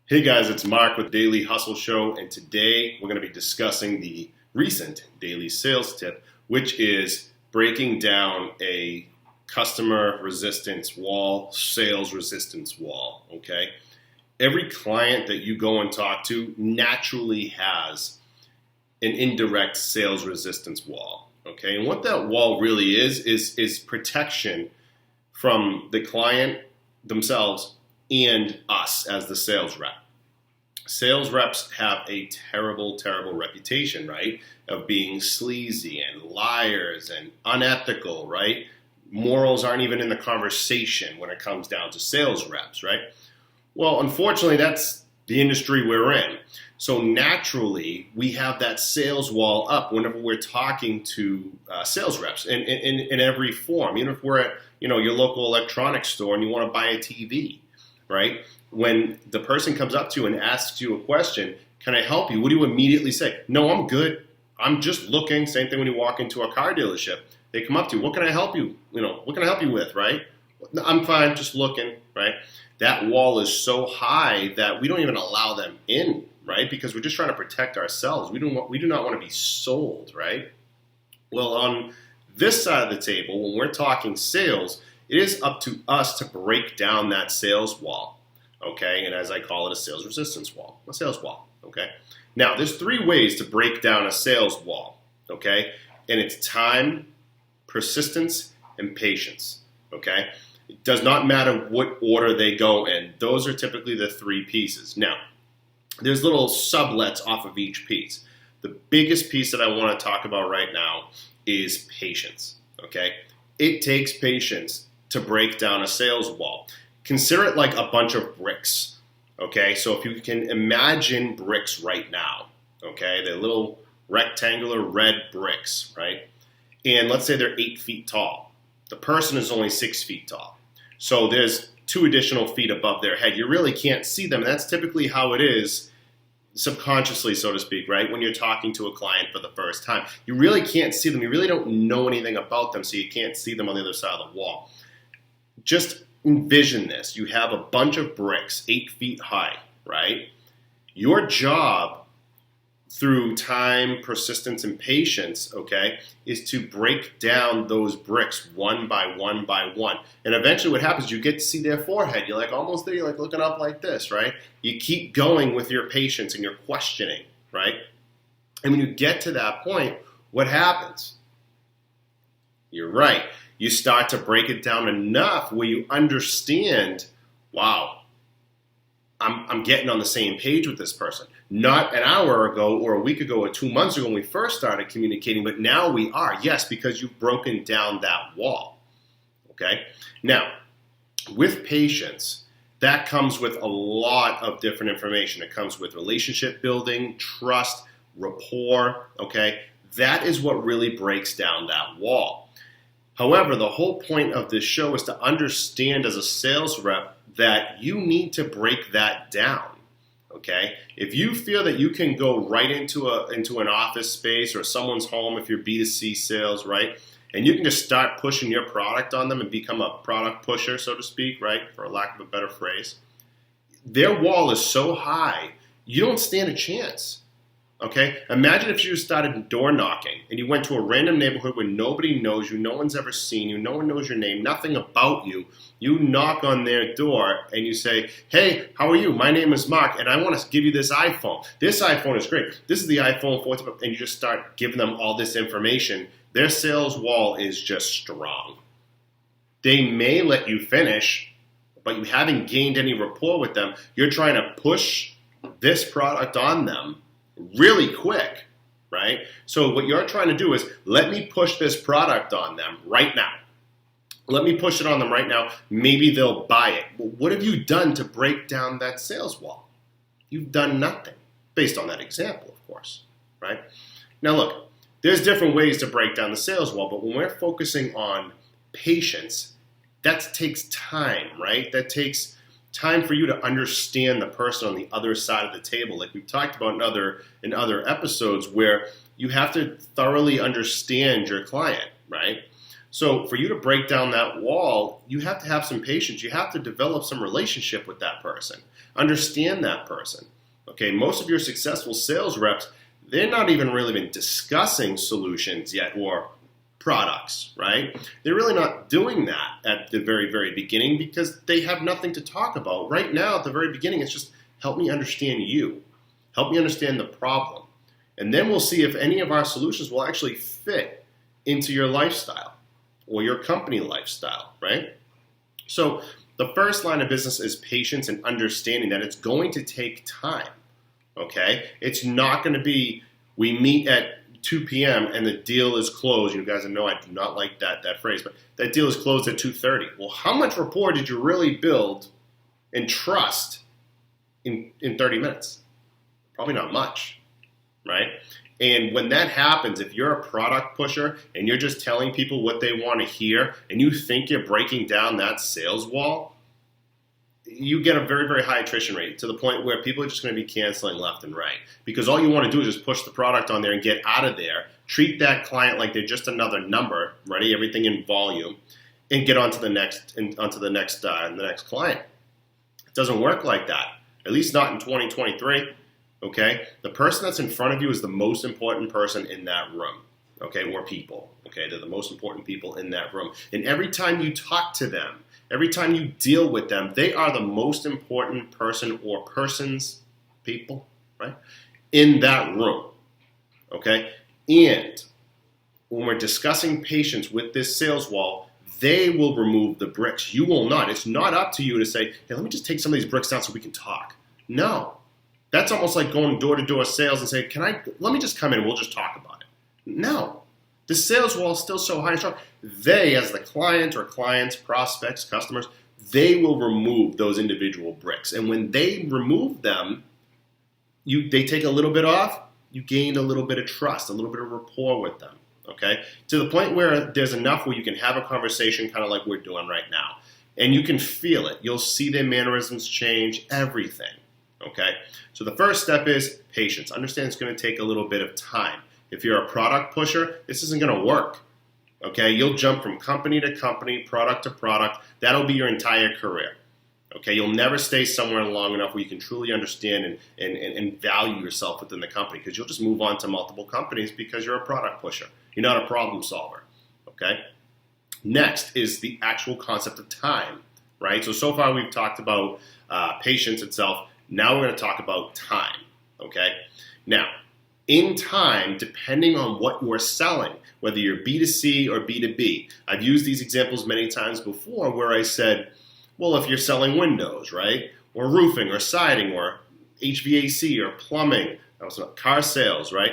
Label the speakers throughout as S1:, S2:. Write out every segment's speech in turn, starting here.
S1: Hey guys, it's Mark with Daily Hustle Show, and today we're going to be discussing the recent daily sales tip, which is breaking down a customer resistance wall, sales resistance wall. Okay, every client that you go and talk to naturally has an indirect sales resistance wall. Okay, and what that wall really is protection from the client themselves and us as the sales rep. Sales reps have a terrible, terrible reputation, right? Of being sleazy and liars and unethical, right? Morals aren't even in the conversation when it comes down to sales reps, right? Well, unfortunately, that's the industry we're in. So naturally, we have that sales wall up whenever we're talking to sales reps in every form. Even if we're at your local electronics store and you want to buy a TV, right? When the person comes up to you and asks you a question, can I help you? What do you immediately say? No, I'm good. I'm just looking. Same thing when you walk into a car dealership. They come up to you. What can I help you? What can I help you with, right? I'm fine, just looking, right? That wall is so high that we don't even allow them in, right? Because we're just trying to protect ourselves. We do not want to be sold, right? Well, on this side of the table, when we're talking sales, it is up to us to break down that sales wall, okay? And as I call it, a sales resistance wall, a sales wall, okay? Now, there's three ways to break down a sales wall, okay? And it's time, persistence, and patience, okay? It does not matter what order they go in. Those are typically the three pieces. Now, there's little sublets off of each piece. The biggest piece that I want to talk about right now is patience, okay? It takes patience to break down a sales wall. Consider it like a bunch of bricks, okay? So if you can imagine bricks right now, okay? They're little rectangular red bricks, right? And let's say they're 8 feet tall. The person is only 6 feet tall. So there's 2 additional feet above their head. You really can't see them. That's typically how it is subconsciously, so to speak, right? When you're talking to a client for the first time. You really can't see them. You really don't know anything about them, so you can't see them on the other side of the wall. Just envision this. You have a bunch of bricks, 8 feet high, right? Your job through time, persistence, and patience, okay, is to break down those bricks one by one by one. And eventually what happens, you get to see their forehead. You're like almost there, you're like looking up like this, right? You keep going with your patience and your questioning, right? And when you get to that point, what happens? You're right. You start to break it down enough where you understand, wow, I'm getting on the same page with this person. Not an hour ago or a week ago or 2 months ago when we first started communicating, but now we are. Yes, because you've broken down that wall. Okay? Now, with patience, that comes with a lot of different information. It comes with relationship building, trust, rapport. Okay? That is what really breaks down that wall. However, the whole point of this show is to understand as a sales rep that you need to break that down, okay? If you feel that you can go right into an office space or someone's home if you're B2C sales, right? And you can just start pushing your product on them and become a product pusher, so to speak, right? For lack of a better phrase. Their wall is so high, you don't stand a chance. Okay? Imagine if you started door knocking and you went to a random neighborhood where nobody knows you, no one's ever seen you, no one knows your name, nothing about you. You knock on their door and you say, hey, how are you? My name is Mark and I want to give you this iPhone. This iPhone is great. This is the iPhone 14, and you just start giving them all this information. Their sales wall is just strong. They may let you finish, but you haven't gained any rapport with them. You're trying to push this product on them really quick, right? So what you're trying to do is, let me push this product on them right now. Let me push it on them right now. Maybe they'll buy it. Well, what have you done to break down that sales wall? You've done nothing, based on that example, of course, right? Now look, there's different ways to break down the sales wall, but when we're focusing on patience, that takes time, right? That takes time for you to understand the person on the other side of the table, like we've talked about in other episodes, where you have to thoroughly understand your client, right? So for you to break down that wall, you have to have some patience. You have to develop some relationship with that person. Understand that person. Okay, most of your successful sales reps, they're not even really been discussing solutions yet or products, right? They're really not doing that at the very, very beginning because they have nothing to talk about. Right now, at the very beginning, it's just help me understand you. Help me understand the problem. And then we'll see if any of our solutions will actually fit into your lifestyle or your company lifestyle, right? So the first line of business is patience and understanding that it's going to take time, okay? It's not going to be we meet at 2 p.m. and the deal is closed. You guys know I do not like that phrase, but that deal is closed at 2:30. Well, how much rapport did you really build and trust in 30 minutes? Probably not much, right? And when that happens, if you're a product pusher and you're just telling people what they want to hear and you think you're breaking down that sales wall, you get a very, very high attrition rate to the point where people are just going to be canceling left and right because all you want to do is just push the product on there and get out of there, treat that client like they're just another number, ready, everything in volume, and get on to the next client. It doesn't work like that, at least not in 2023. Okay, the person that's in front of you is the most important person in that room. Okay, or people. Okay, they're the most important people in that room. And every time you talk to them, every time you deal with them, they are the most important person or persons, people, right, in that room. Okay, and when we're discussing patience with this sales wall, they will remove the bricks. You will not. It's not up to you to say, hey, let me just take some of these bricks down so we can talk. No. That's almost like going door-to-door sales and saying, let me just come in and we'll just talk about it. No. The sales wall is still so high and strong. They, as the client or clients, prospects, customers, they will remove those individual bricks. And when they remove them, they take a little bit off, you gained a little bit of trust, a little bit of rapport with them, okay? To the point where there's enough where you can have a conversation kind of like we're doing right now. And you can feel it. You'll see their mannerisms change, everything. Okay, so the first step is patience. Understand it's going to take a little bit of time. If you're a product pusher, this isn't going to work. Okay, you'll jump from company to company, product to product. That'll be your entire career. Okay, you'll never stay somewhere long enough where you can truly understand and value yourself within the company because you'll just move on to multiple companies because you're a product pusher. You're not a problem solver. Okay, next is the actual concept of time, right? So far we've talked about patience itself. Now we're going to talk about time, okay? Now, in time, depending on what you're selling, whether you're B2C or B2B, I've used these examples many times before where I said, well, if you're selling windows, right, or roofing or siding or HVAC or plumbing, car sales, right,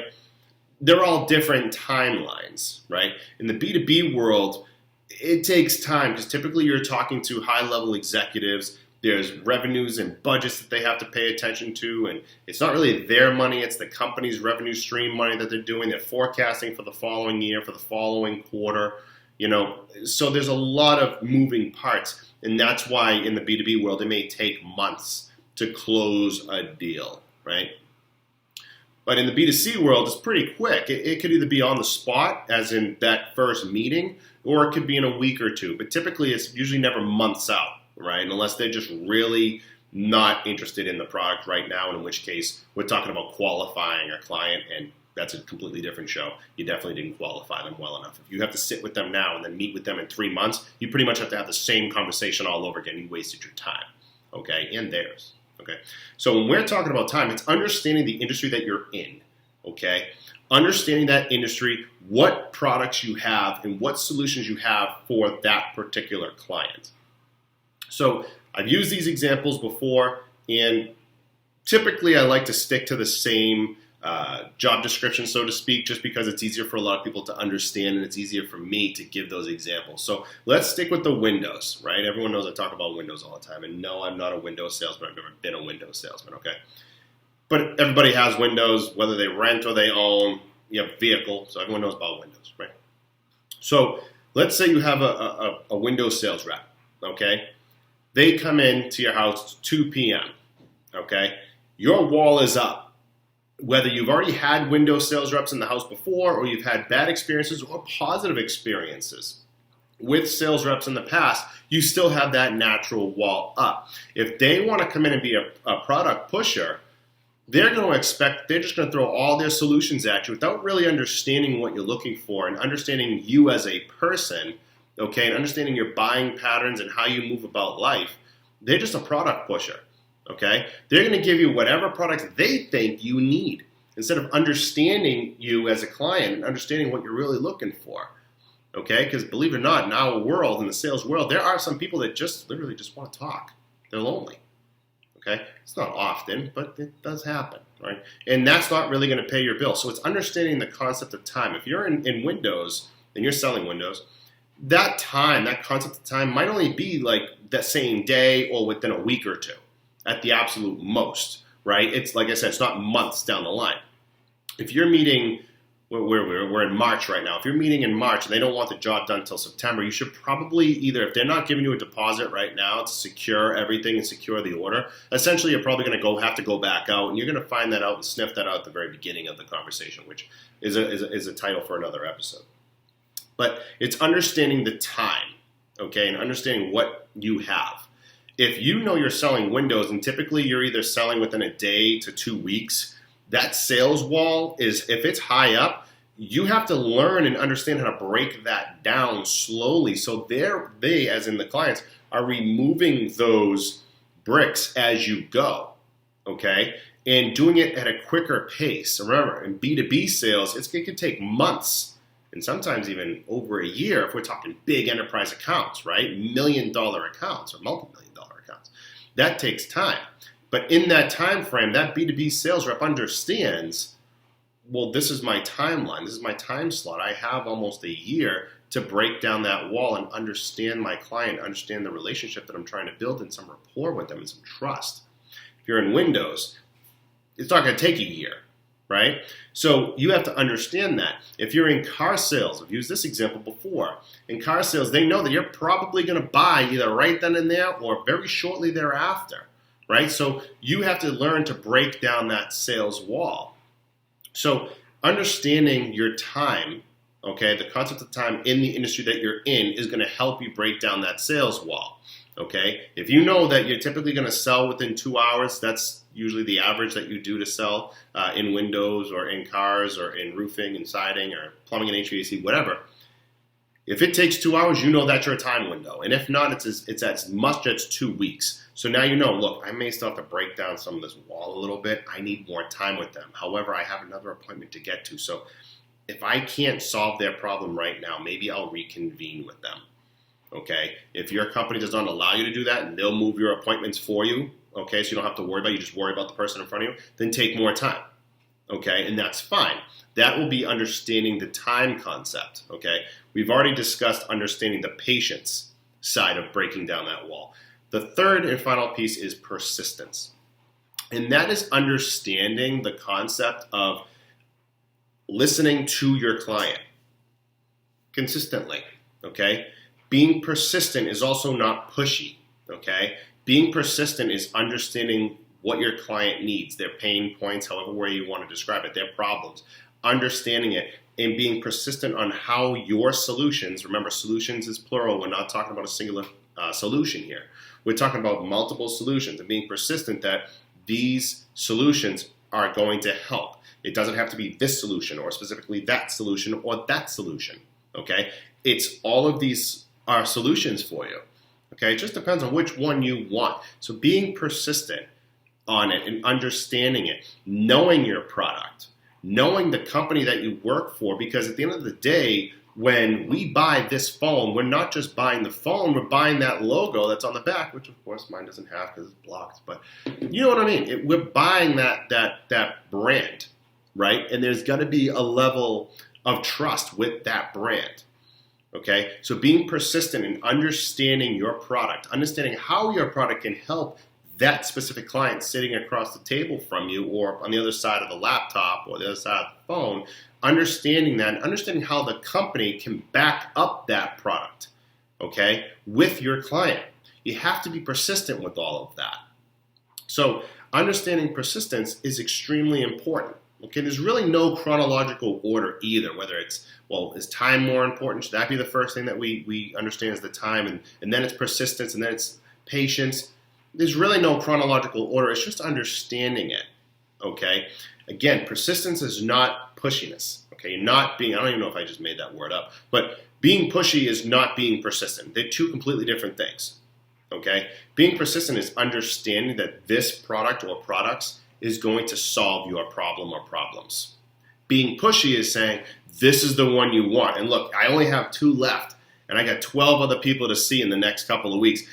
S1: they're all different timelines, right? In the B2B world, it takes time because typically you're talking to high-level executives. There's revenues and budgets that they have to pay attention to, and it's not really their money, it's the company's revenue stream money that they're doing. They're forecasting for the following year, for the following quarter, So there's a lot of moving parts, and that's why in the B2B world, it may take months to close a deal, right? But in the B2C world, it's pretty quick. It could either be on the spot, as in that first meeting, or it could be in a week or two. But typically, it's usually never months out. Right, unless they're just really not interested in the product right now, in which case we're talking about qualifying a client, and that's a completely different show. You definitely didn't qualify them well enough. If you have to sit with them now and then meet with them in 3 months, you pretty much have to have the same conversation all over again. You wasted your time, okay, and theirs, okay? So when we're talking about time, it's understanding the industry that you're in, okay? Understanding that industry, what products you have, and what solutions you have for that particular client. So I've used these examples before, and typically I like to stick to the same job description, so to speak, just because it's easier for a lot of people to understand and it's easier for me to give those examples. So let's stick with the windows, right? Everyone knows I talk about windows all the time, and no, I'm not a Windows salesman. I've never been a Windows salesman, okay? But everybody has windows, whether they rent or they own. You have a vehicle, so everyone knows about windows, right? So let's say you have a Windows sales rep, okay? They come in to your house 2 p.m., okay? Your wall is up. Whether you've already had Windows sales reps in the house before or you've had bad experiences or positive experiences, with sales reps in the past, you still have that natural wall up. If they want to come in and be a product pusher, they're just going to throw all their solutions at you without really understanding what you're looking for and understanding you as a person, okay, and understanding your buying patterns and how you move about life. They're just a product pusher, okay? They're going to give you whatever products they think you need instead of understanding you as a client and understanding what you're really looking for, okay? Because believe it or not, in our world, in the sales world, there are some people that just literally just want to talk. They're lonely. Okay, it's not often, but it does happen, right? And that's not really going to pay your bill. So it's understanding the concept of time. If you're in Windows and you're selling Windows, that time, that concept of time might only be like that same day or within a week or two at the absolute most, right? It's like I said, it's not months down the line. If you're meeting, we're in March right now. If you're meeting in March and they don't want the job done until September, you should probably either, if they're not giving you a deposit right now to secure everything and secure the order, essentially you're probably going to have to go back out, and you're going to find that out and sniff that out at the very beginning of the conversation, which is a title for another episode. But it's understanding the time, okay, and understanding what you have. If you know you're selling Windows and typically you're either selling within a day to 2 weeks, that sales wall is, if it's high up, you have to learn and understand how to break that down slowly. So they, as in the clients, are removing those bricks as you go, okay? And doing it at a quicker pace. Remember, in B2B sales, it can take months and sometimes even over a year if we're talking big enterprise accounts, right? $1 million accounts or multi-million-dollar accounts. That takes time. But in that time frame, that B2B sales rep understands, well, this is my timeline. This is my time slot. I have almost a year to break down that wall and understand my client, understand the relationship that I'm trying to build and some rapport with them and some trust. If you're in Windows, it's not going to take a year, right? So you have to understand that. If you're in car sales, I've used this example before. In car sales, they know that you're probably going to buy either right then and there or very shortly thereafter, right? So you have to learn to break down that sales wall. So understanding your time, okay, the concept of time in the industry that you're in is going to help you break down that sales wall, okay? If you know that you're typically going to sell within 2 hours, that's usually the average that you do to sell in windows or in cars or in roofing and siding or plumbing and HVAC, whatever. If it takes 2 hours, you know that's your time window. And if not, it's as much as 2 weeks. So now you know, look, I may still have to break down some of this wall a little bit. I need more time with them. However, I have another appointment to get to. So if I can't solve their problem right now, maybe I'll reconvene with them, okay? If your company does not allow you to do that and they'll move your appointments for you, okay, so you don't have to worry about it, you just worry about the person in front of you, then take more time, okay? And that's fine. That will be understanding the time concept, okay? We've already discussed understanding the patience side of breaking down that wall. The third and final piece is persistence. And that is understanding the concept of listening to your client consistently, okay? Being persistent is also not pushy, okay? Being persistent is understanding what your client needs, their pain points, however way you want to describe it, their problems, understanding it and being persistent on how your solutions, remember solutions is plural, we're not talking about a singular solution here. We're talking about multiple solutions and being persistent that these solutions are going to help. It doesn't have to be this solution or specifically that solution or that solution, okay? It's all of these are solutions for you, okay? It just depends on which one you want. So being persistent on it and understanding it, knowing your product, knowing the company that you work for, because at the end of the day, when we buy this phone, we're not just buying the phone, we're buying that logo that's on the back, which of course mine doesn't have because it's blocked, but you know what I mean? We're buying that brand, right? And there's got to be a level of trust with that brand, okay? So being persistent in understanding your product, understanding how your product can help that specific client sitting across the table from you or on the other side of the laptop or the other side of the phone, understanding that, understanding how the company can back up that product, okay, with your client. You have to be persistent with all of that. So understanding persistence is extremely important, Okay, there's really no chronological order either, whether it's, well, is time more important? Should that be the first thing that we understand is the time, and then it's persistence, and then it's patience? There's really no chronological order. It's just understanding it, okay? Again, persistence is not pushiness, okay? You're not being, I don't even know if I just made that word up, but being pushy is not being persistent. They're two completely different things, okay? Being persistent is understanding that this product or products is going to solve your problem or problems. Being pushy is saying, this is the one you want. And look, I only have 2 left, and I got 12 other people to see in the next couple of weeks.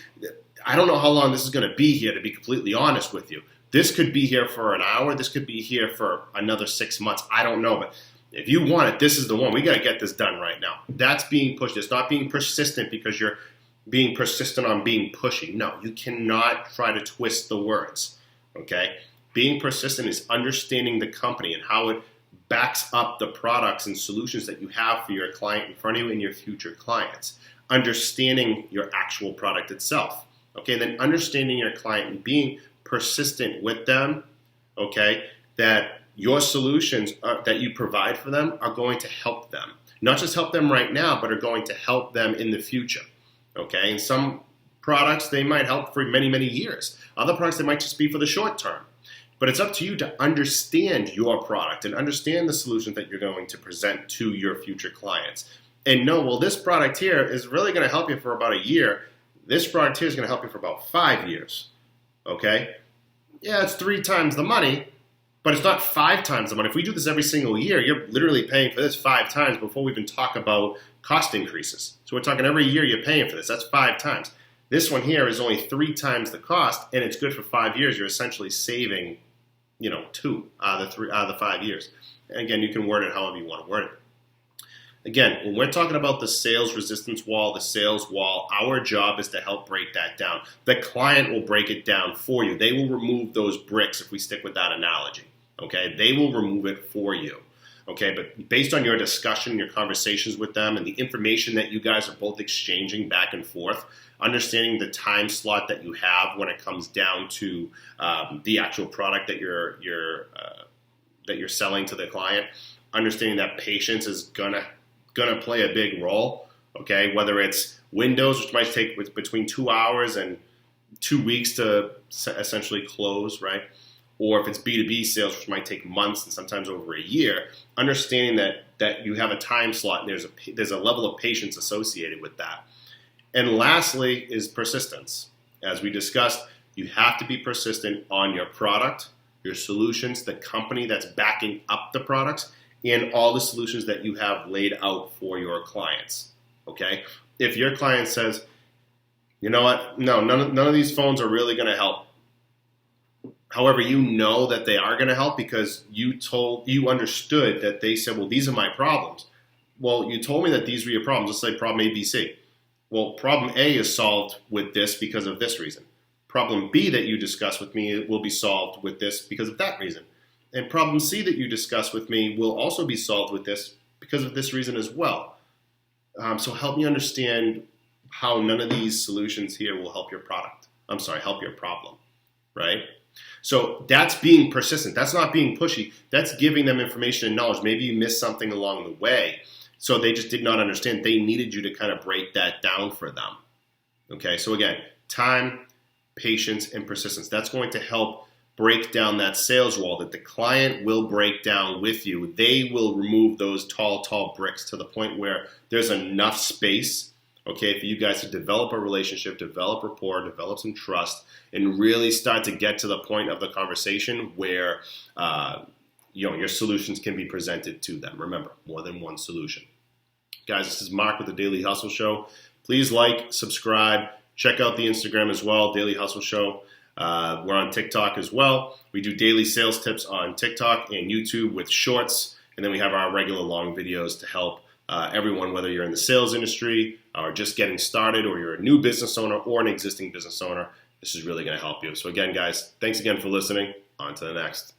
S1: I don't know how long this is going to be here, to be completely honest with you. This could be here for an hour. This could be here for another 6 months. I don't know. But if you want it, this is the one. We got to get this done right now. That's being pushy. It's not being persistent because you're being persistent on being pushy. No, you cannot try to twist the words, okay? Being persistent is understanding the company and how it backs up the products and solutions that you have for your client in front of you and your future clients. Understanding your actual product itself, okay? And then understanding your client and being persistent with them, okay? That your solutions that you provide for them are going to help them. Not just help them right now, but are going to help them in the future, okay? And some products, they might help for many, many years. Other products, they might just be for the short term. But it's up to you to understand your product and understand the solutions that you're going to present to your future clients. And know, well, this product here is really going to help you for about a year. This product here is going to help you for about 5 years. Okay? Yeah, it's 3 times the money, but it's not 5 times the money. If we do this every single year, you're literally paying for this 5 times before we even talk about cost increases. So we're talking every year you're paying for this. That's 5 times. This one here is only 3 times the cost, and it's good for 5 years. You're essentially saving 2 out of the 5 years. And again, you can word it however you want to word it. Again, when we're talking about the sales resistance wall, the sales wall, our job is to help break that down. The client will break it down for you. They will remove those bricks, if we stick with that analogy. Okay, they will remove it for you. Okay, but based on your discussion, your conversations with them, and the information that you guys are both exchanging back and forth, understanding the time slot that you have when it comes down to the actual product that you're selling to the client, understanding that patience is gonna play a big role. Okay, whether it's windows, which might take between 2 hours and 2 weeks to essentially close, right? Or if it's B2B sales, which might take months and sometimes over a year, understanding that you have a time slot and there's a level of patience associated with that. And lastly is persistence. As we discussed, you have to be persistent on your product, your solutions, the company that's backing up the products, and all the solutions that you have laid out for your clients, okay? If your client says, you know what, no, none of these phones are really going to help. However, you know that they are going to help because you understood that they said, well, these are my problems. Well, you told me that these were your problems. Let's say problem A, B, C. Well, problem A is solved with this because of this reason. Problem B that you discuss with me will be solved with this because of that reason. And problem C that you discuss with me will also be solved with this because of this reason as well. So help me understand how none of these solutions here will help your product. Help your problem, right? So that's being persistent. That's not being pushy. That's giving them information and knowledge. Maybe you missed something along the way. So they just did not understand. They needed you to kind of break that down for them. Okay, so again, time, patience, and persistence. That's going to help break down that sales wall that the client will break down with you. They will remove those tall bricks to the point where there's enough space, okay, for you guys to develop a relationship, develop rapport, develop some trust, and really start to get to the point of the conversation where your solutions can be presented to them. Remember, more than one solution. Guys, this is Mark with the Daily Hustle Show. Please like, subscribe, check out the Instagram as well, Daily Hustle Show. We're on TikTok as well. We do daily sales tips on TikTok and YouTube with shorts, and then we have our regular long videos to help everyone, whether you're in the sales industry or just getting started, or you're a new business owner or an existing business owner. This is really going to help you. So again, guys, thanks again for listening. On to the next.